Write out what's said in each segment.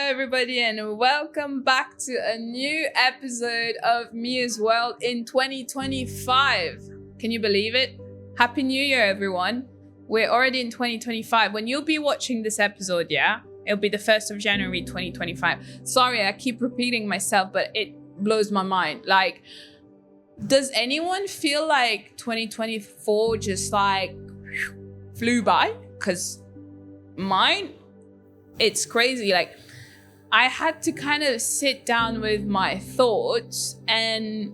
everybody, and welcome back to a new episode of Mia's World in 2025. Can you believe it? Happy New Year, everyone. We're already in 2025. When you'll be watching this episode, it'll be the 1st of January 2025. Sorry, I keep repeating myself, but it blows my mind. Like, does anyone feel like 2024 just flew by? Because mine, it's crazy. Like, I had to kind of sit down with my thoughts and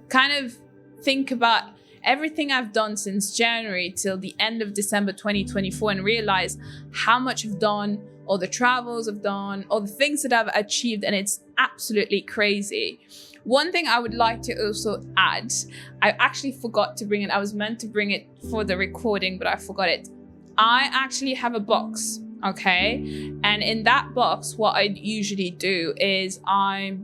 kind of think about everything I've done since January till the end of December 2024 and realize how much I've done, all the travels I've done, all the things that I've achieved, and it's absolutely crazy. One thing I would like to also add, I actually forgot to bring it. I was meant to bring it for the recording, but I forgot it. I actually have a box, okay? And in that box, what I usually do is I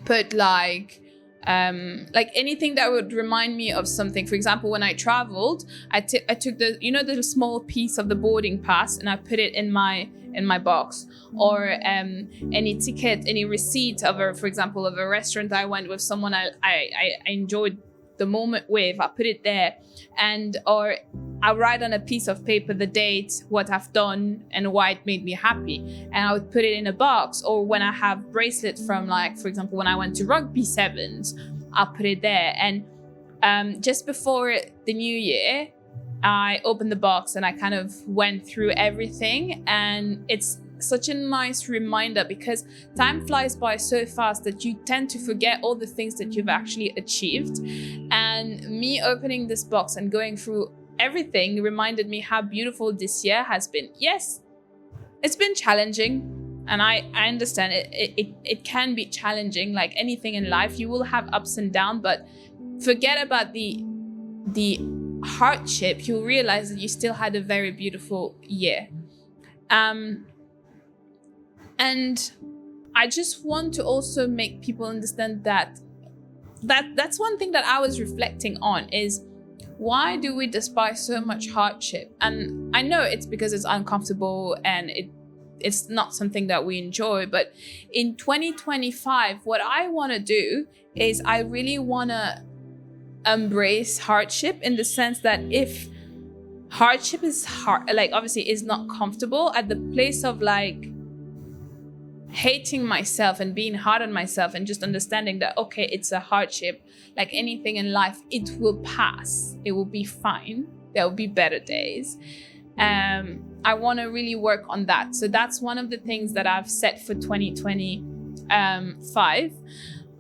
put like anything that would remind me of something. For example, when I traveled, I took the small piece of the boarding pass and I put it in my box, or any ticket, any receipt for example, of a restaurant I went with someone I enjoyed the moment with, I put it there, or I write on a piece of paper the date, what I've done and why it made me happy, and I would put it in a box. Or when I have bracelets from, like, for example, when I went to rugby sevens, I'll put it there. And just before the new year, I opened the box and I kind of went through everything, and it's such a nice reminder because time flies by so fast that you tend to forget all the things that you've actually achieved. And me opening this box and going through everything reminded me how beautiful this year has been. Yes, it's been challenging, and I understand it can be challenging. Like anything in life, you will have ups and downs, but forget about the hardship. You'll realize that you still had a very beautiful year. And I just want to also make people understand that's one thing that I was reflecting on, is why do we despise so much hardship? And I know it's because it's uncomfortable and it's not something that we enjoy. But in 2025, what I want to do is I really want to embrace hardship, in the sense that if hardship is hard, like obviously is not comfortable, at the place of like hating myself and being hard on myself and just understanding that, okay, it's a hardship, like anything in life, it will pass, it will be fine, there will be better days. I want to really work on that. So that's one of the things that I've set for 2025.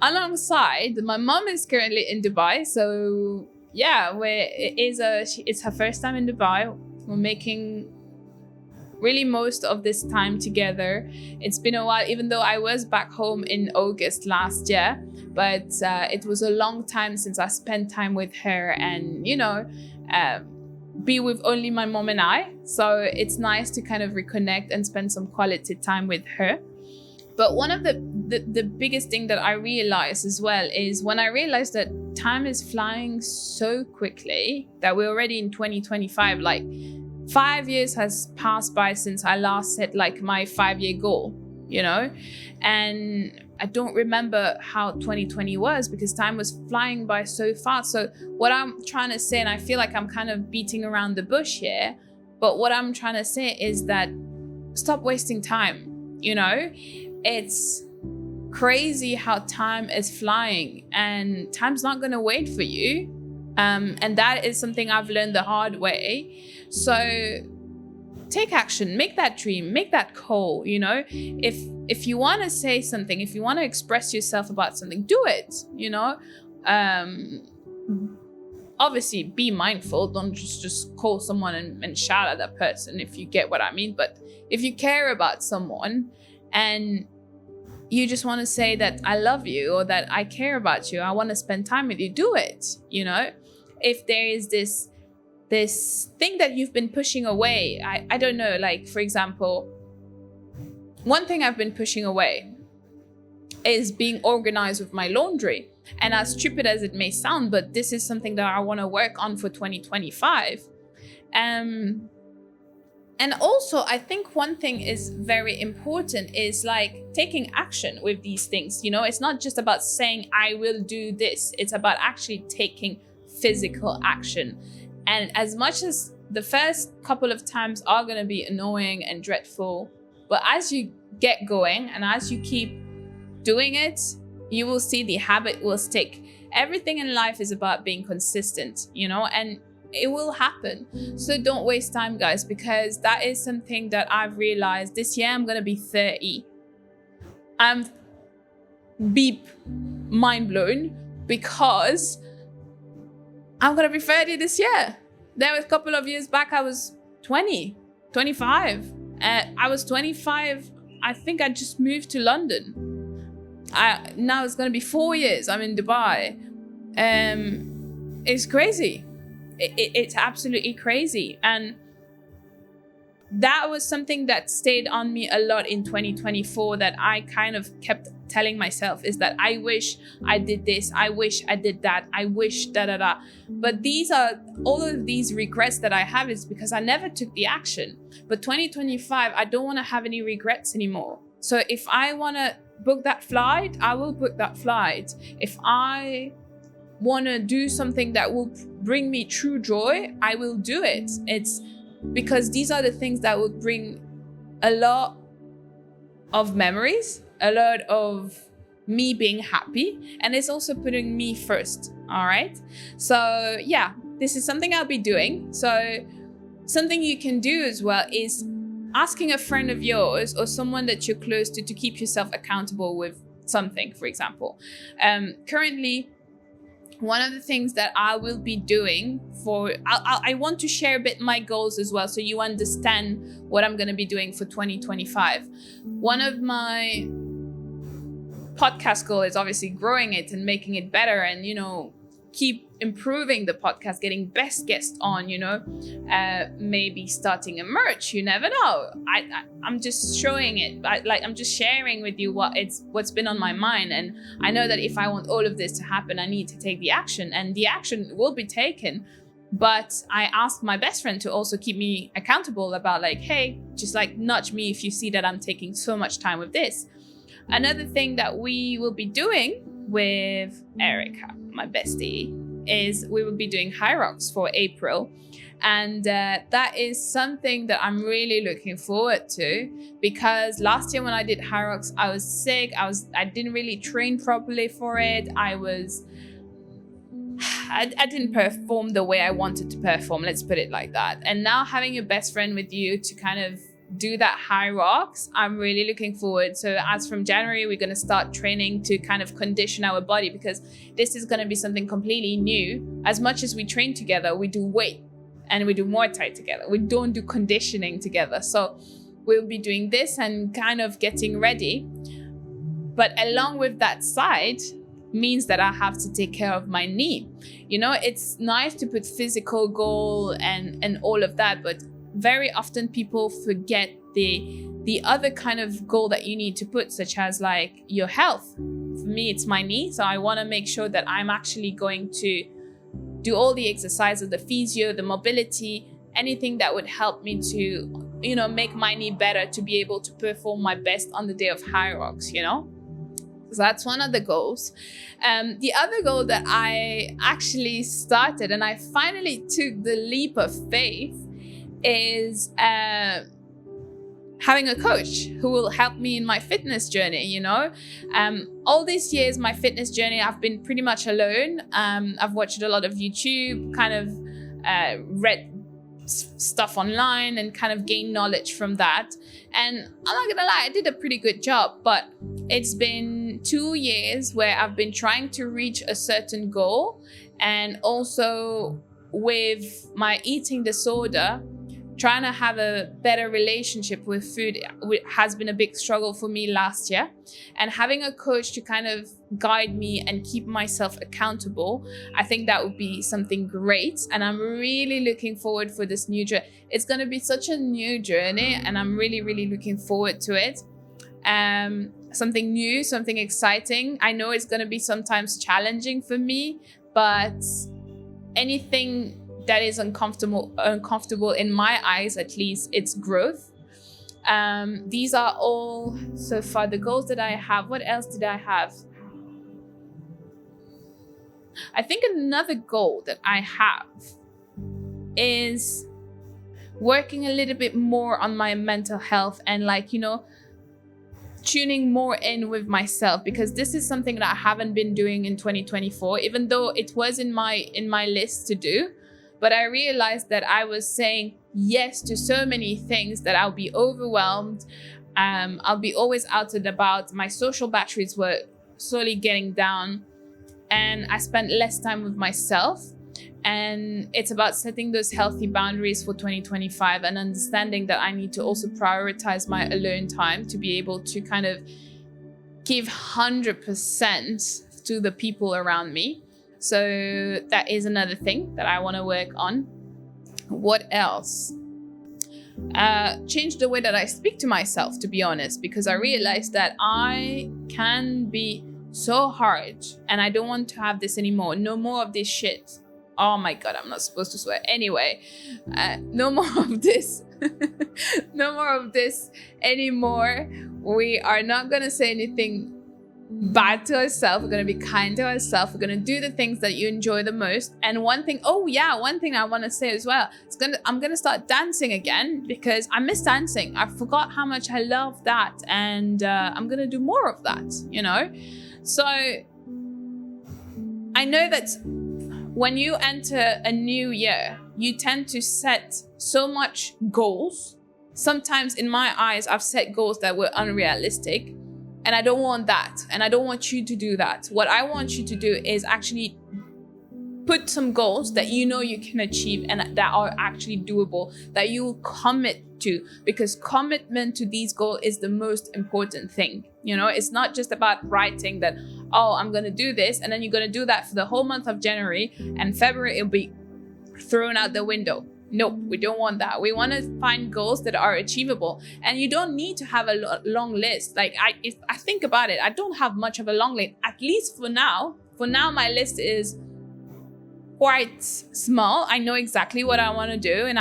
Alongside, my mom is currently in Dubai, so yeah, it's her first time in Dubai. We're making really most of this time together. It's been a while, even though I was back home in August last year, but it was a long time since I spent time with her and, be with only my mom and I. So it's nice to kind of reconnect and spend some quality time with her. But one of the biggest thing that I realized as well is when I realized that time is flying so quickly, that we're already in 2025, like 5 years has passed by since I last set like my 5-year goal, and I don't remember how 2020 was because time was flying by so fast. So what I'm trying to say, and I feel like I'm kind of beating around the bush here, but what I'm trying to say is that stop wasting time. It's crazy how time is flying and time's not going to wait for you. And that is something I've learned the hard way. So take action, make that dream, make that call. If you want to say something, if you want to express yourself about something, do it. Obviously be mindful, don't just call someone and shout at that person, if you get what I mean. But if you care about someone and you just want to say that I love you, or that I care about you, I want to spend time with you, do it. If there is this thing that you've been pushing away, I don't know, like, for example, one thing I've been pushing away is being organized with my laundry. And as stupid as it may sound, but this is something that I want to work on for 2025. And also, I think one thing is very important is like taking action with these things. You know, it's not just about saying, I will do this. It's about actually taking physical action. And as much as the first couple of times are going to be annoying and dreadful, but as you get going and as you keep doing it, you will see the habit will stick. Everything in life is about being consistent, you know, and it will happen. So don't waste time, guys, because that is something that I've realized this year. I'm going to be 30. I'm beep mind blown because I'm going to be 30 this year. There was a couple of years back, I was 20, 25. I was 25. I think I just moved to London. Now it's going to be 4 years. I'm in Dubai. It's crazy. It's absolutely crazy. And that was something that stayed on me a lot in 2024 that I kind of kept telling myself is that I wish I did this. I wish I did that. I wish da. But these are all of these regrets that I have is because I never took the action. But 2025, I don't want to have any regrets anymore. So if I want to book that flight, I will book that flight. If I want to do something that will bring me true joy, I will do it. It's because these are the things that will bring a lot of memories, a lot of me being happy, and it's also putting me first. All right. So yeah, this is something I'll be doing. So something you can do as well is asking a friend of yours or someone that you're close to keep yourself accountable with something, for example. Currently, one of the things that I will be doing I want to share a bit my goals as well, so you understand what I'm going to be doing for 2025. One of my podcast goals is obviously growing it and making it better, and keep improving the podcast, getting best guests on, maybe starting a merch. You never know. I'm just showing it. I'm just sharing with you what's been on my mind. And I know that if I want all of this to happen, I need to take the action, and the action will be taken. But I asked my best friend to also keep me accountable about hey, just nudge me if you see that I'm taking so much time with this. Another thing that we will be doing with Erica, my bestie, is we will be doing High Rocks for April. And that is something that I'm really looking forward to, because last year when I did High Rocks, I was sick. I didn't really train properly for it. I didn't perform the way I wanted to perform, let's put it like that. And now having your best friend with you to kind of do that High Rocks, I'm really looking forward. So as from January, we're going to start training to kind of condition our body, because this is going to be something completely new. As much as we train together, we do weight and we do Muay Thai together. We don't do conditioning together. So we'll be doing this and kind of getting ready. But along with that side means that I have to take care of my knee. It's nice to put physical goal and all of that, but very often people forget the other kind of goal that you need to put, such as your health. For me, it's my knee. So I want to make sure that I'm actually going to do all the exercises, the physio, the mobility, anything that would help me to, make my knee better, to be able to perform my best on the day of High Rocks, So that's one of the goals. The other goal that I actually started, and I finally took the leap of faith, is having a coach who will help me in my fitness journey. All these years, my fitness journey, I've been pretty much alone. I've watched a lot of YouTube, kind of read stuff online and kind of gained knowledge from that. And I'm not gonna lie, I did a pretty good job, but it's been 2 years where I've been trying to reach a certain goal. And also with my eating disorder, trying to have a better relationship with food has been a big struggle for me last year. And having a coach to kind of guide me and keep myself accountable, I think that would be something great. And I'm really looking forward for this new journey. It's going to be such a new journey, and I'm really, really looking forward to it. Something new, something exciting. I know it's going to be sometimes challenging for me, but anything that is uncomfortable in my eyes, at least, it's growth. These are all so far the goals that I have. What else did I have? I think another goal that I have is working a little bit more on my mental health and, like, you know, tuning more in with myself, because this is something that I haven't been doing in 2024, even though it was in my list to do. But I realized that I was saying yes to so many things that I'll be overwhelmed. I'll be always out and about. My social batteries were slowly getting down, and I spent less time with myself. And it's about setting those healthy boundaries for 2025 and understanding that I need to also prioritize my alone time to be able to kind of give 100% to the people around me. So that is another thing that I want to work on. What else? Change the way that I speak to myself, to be honest, because I realized that I can be so hard and I don't want to have this anymore. No more of this shit. Oh my God, I'm not supposed to swear. Anyway, no more of this. No more of this anymore. We are not going to say anything bad to ourselves. We're going to be kind to ourselves. We're going to do the things that you enjoy the most. And one thing I want to say as well, I'm going to start dancing again, because I miss dancing. I forgot how much I love that. And I'm going to do more of that, you know? So I know that when you enter a new year, you tend to set so much goals. Sometimes in my eyes, I've set goals that were unrealistic, and I don't want that. And I don't want you to do that. What I want you to do is actually put some goals that you know you can achieve and that are actually doable, that you commit to, because commitment to these goals is the most important thing. You know, it's not just about writing that, oh, I'm going to do this, and then you're going to do that for the whole month of January, and February it'll be thrown out the window. Nope, we don't want that. We want to find goals that are achievable, and you don't need to have a long list. Like if I think about it, I don't have much of a long list, at least for now. For now, my list is quite small. I know exactly what I want to do and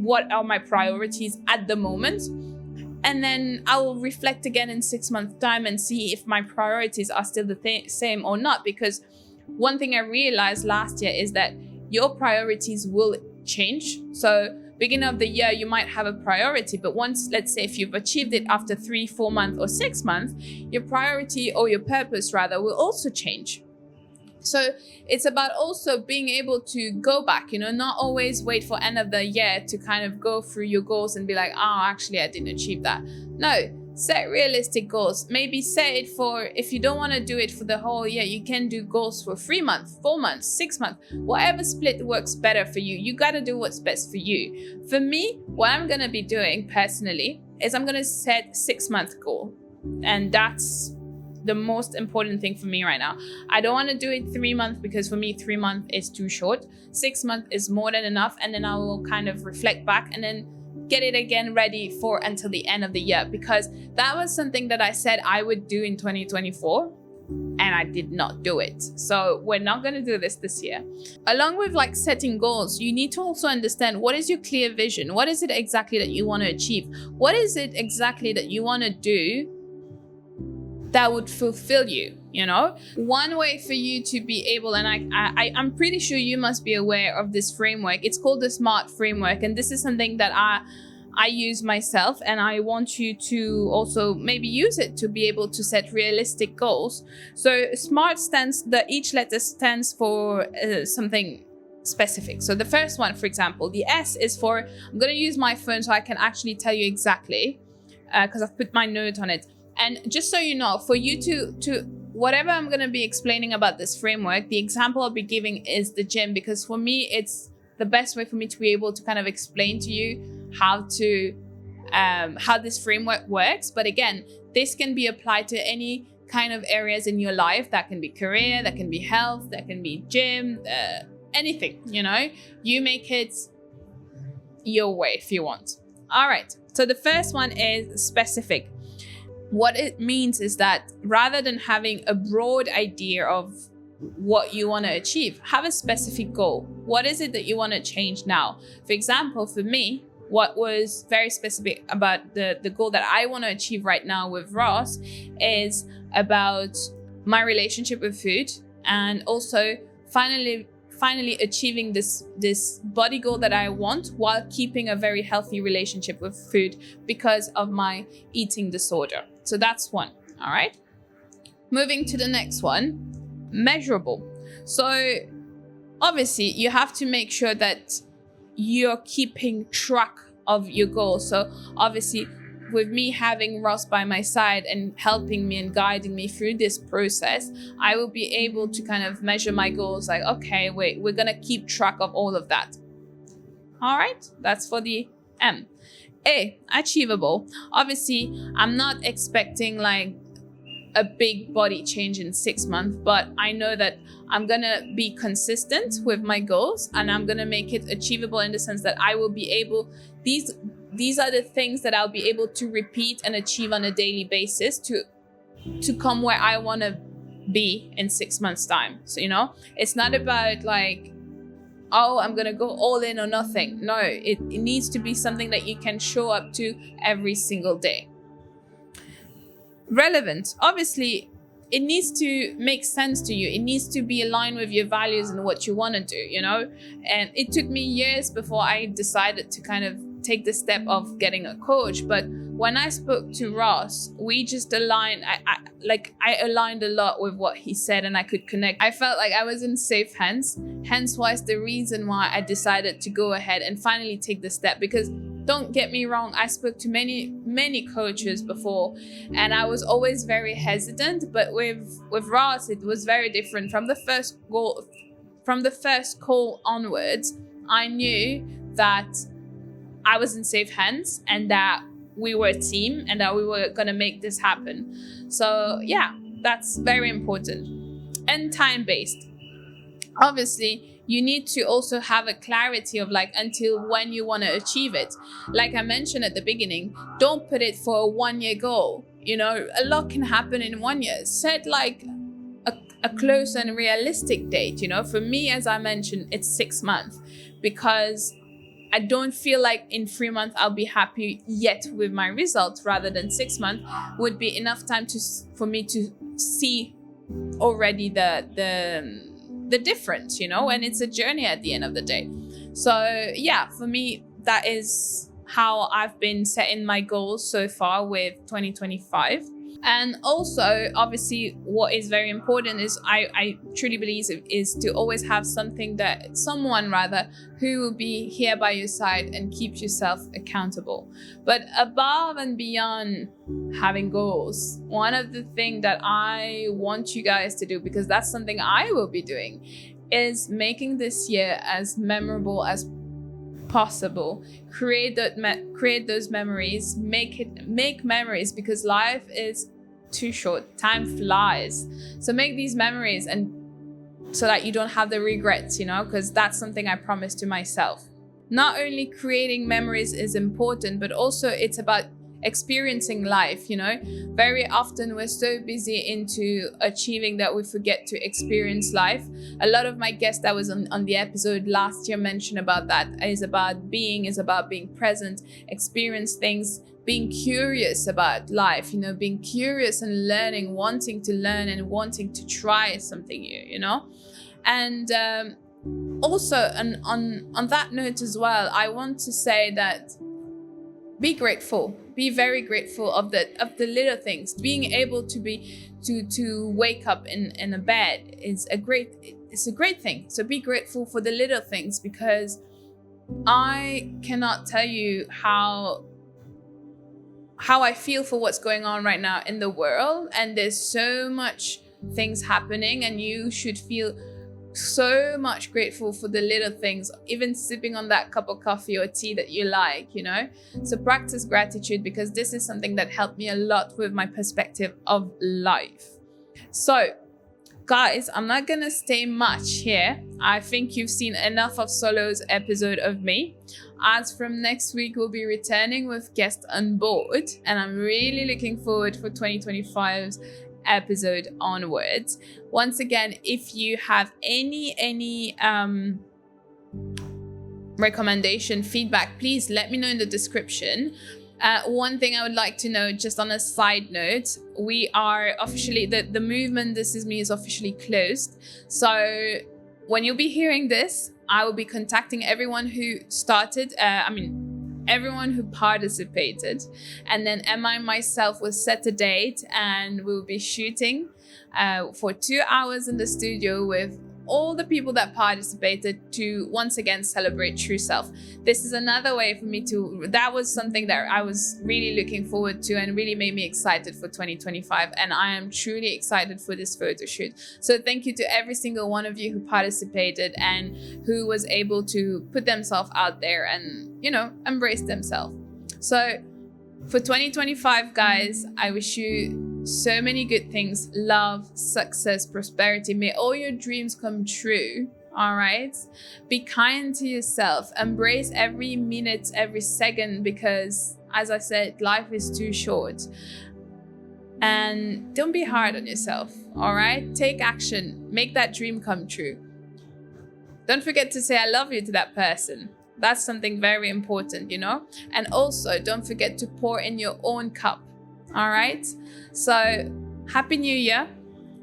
what are my priorities at the moment. And then I will reflect again in 6 months' time and see if my priorities are still the same or not. Because one thing I realized last year is that your priorities will change. So beginning of the year, you might have a priority, but once, let's say, if you've achieved it after 3, 4 months or 6 months, your priority, or your purpose rather, will also change. So it's about also being able to go back, you know, not always wait for end of the year to kind of go through your goals and be like, oh, actually, I didn't achieve that. No, set realistic goals. Maybe set it for, if you don't want to do it for the whole year, you can do goals for 3 months, 4 months, 6 months, whatever split works better for you. You got to do what's best for you. For me, what I'm going to be doing personally is I'm going to set 6-month goal. And that's the most important thing for me right now. I don't want to do it 3 months, because for me 3 months is too short. 6 months is more than enough, and then I will kind of reflect back and then get it again ready for until the end of the year, because that was something that I said I would do in 2024 and I did not do it. So we're not going to do this year. Along with like setting goals, you need to also understand, what is your clear vision? What is it exactly that you want to achieve? What is it exactly that you want to do that would fulfill you, you know? One way for you to be able, and I'm pretty sure you must be aware of this framework. It's called the SMART framework. And this is something that I use myself, and I want you to also maybe use it to be able to set realistic goals. So SMART each letter stands for something specific. So the first one, for example, the S is for, I'm going to use my phone so I can actually tell you exactly, because I've put my note on it. And just so you know, for you to whatever I'm going to be explaining about this framework, the example I'll be giving is the gym, because for me, it's the best way for me to be able to kind of explain to you how this framework works. But again, this can be applied to any kind of areas in your life. That can be career, that can be health, that can be gym, anything, you know, you make it your way if you want. All right. So the first one is specific. What it means is that rather than having a broad idea of what you want to achieve. Have a specific goal. What is it that you want to change now? For example, for me, what was very specific about the goal that I want to achieve right now with Ross is about my relationship with food, and also finally achieving this body goal that I want while keeping a very healthy relationship with food because of my eating disorder. So that's one. All right. Moving to the next one, measurable. So obviously you have to make sure that you're keeping track of your goals. So obviously, with me having Ross by my side and helping me and guiding me through this process, I will be able to kind of measure my goals, like, okay, wait, we're gonna keep track of all of that. All right, that's for the M. A, achievable. Obviously, I'm not expecting like a big body change in 6 months, but I know that I'm gonna be consistent with my goals, and I'm gonna make it achievable in the sense that I will be able, these are the things that I'll be able to repeat and achieve on a daily basis to come where I want to be in 6 months time. So, it's not about like, oh, I'm going to go all in or nothing. No, it needs to be something that you can show up to every single day. Relevant. Obviously, it needs to make sense to you. It needs to be aligned with your values and what you want to do, And it took me years before I decided to kind of take the step of getting a coach. But when I spoke to Ross, we just aligned. I aligned a lot with what he said, and I could connect. I felt like I was in safe hands. Hence was the reason why I decided to go ahead and finally take the step. Because don't get me wrong, I spoke to many coaches before, and I was always very hesitant. But with Ross, it was very different. From the first call onwards, I knew that I was in safe hands and that we were a team and that we were going to make this happen. So yeah, that's very important. And time-based. Obviously, you need to also have a clarity of like until when you want to achieve it. Like I mentioned at the beginning, don't put it for a 1 year goal. A lot can happen in 1 year. Set like a close and realistic date. For me, as I mentioned, it's 6 months, because I don't feel like in 3 months I'll be happy yet with my results. Rather than 6 months would be enough time for me to see already the difference, and it's a journey at the end of the day. So yeah, for me, that is how I've been setting my goals so far with 2025. And also, obviously, what is very important is I truly believe is to always have someone who will be here by your side and keep yourself accountable. But above and beyond having goals, one of the things that I want you guys to do, because that's something I will be doing, is making this year as memorable as possible. Create those memories. Make memories, because life is too short. Time flies. So make these memories, and so that you don't have the regrets, because that's something I promised to myself. Not only creating memories is important, but also it's about experiencing life. Very often we're so busy into achieving that we forget to experience life. A lot of my guests that was on the episode last year mentioned about that. Is about being present, experience things, being curious about life, being curious and learning, wanting to learn and wanting to try something new, and also on that note as well, I want to say that be grateful. Be very grateful of the little things. Being able to wake up in a bed is a great thing. So be grateful for the little things, because I cannot tell you how I feel for what's going on right now in the world, and there's so much things happening, and you should feel so much grateful for the little things, even sipping on that cup of coffee or tea that you like, So practice gratitude, because this is something that helped me a lot with my perspective of life. So guys, I'm not gonna stay much here. I think you've seen enough of Solo's episode of me. As from next week, we'll be returning with guests on board, and I'm really looking forward for 2025's episode onwards. Once again, if you have any recommendation, feedback, please let me know in the description. One thing I would like to know, just on a side note, we are officially, the movement This Is Me is officially closed. So when you'll be hearing this, I will be contacting everyone who started, everyone who participated. And then Emma and myself will set a date and we'll be shooting for 2 hours in the studio with all the people that participated to once again celebrate true self. This is another way for me that was something that I was really looking forward to and really made me excited for 2025. And I am truly excited for this photo shoot. So thank you to every single one of you who participated and who was able to put themselves out there and, embrace themselves. So for 2025, guys, I wish you so many good things, love, success, prosperity. May all your dreams come true. All right. Be kind to yourself. Embrace every minute, every second, because as I said, life is too short. And don't be hard on yourself. All right. Take action. Make that dream come true. Don't forget to say I love you to that person. That's something very important, And also don't forget to pour in your own cup. All right. So Happy New Year.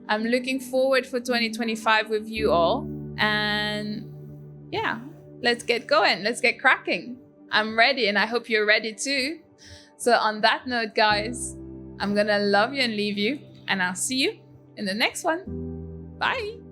I'm looking forward for 2025 with you all. And yeah, let's get going. Let's get cracking. I'm ready and I hope you're ready too. So on that note, guys, I'm going to love you and leave you. And I'll see you in the next one. Bye.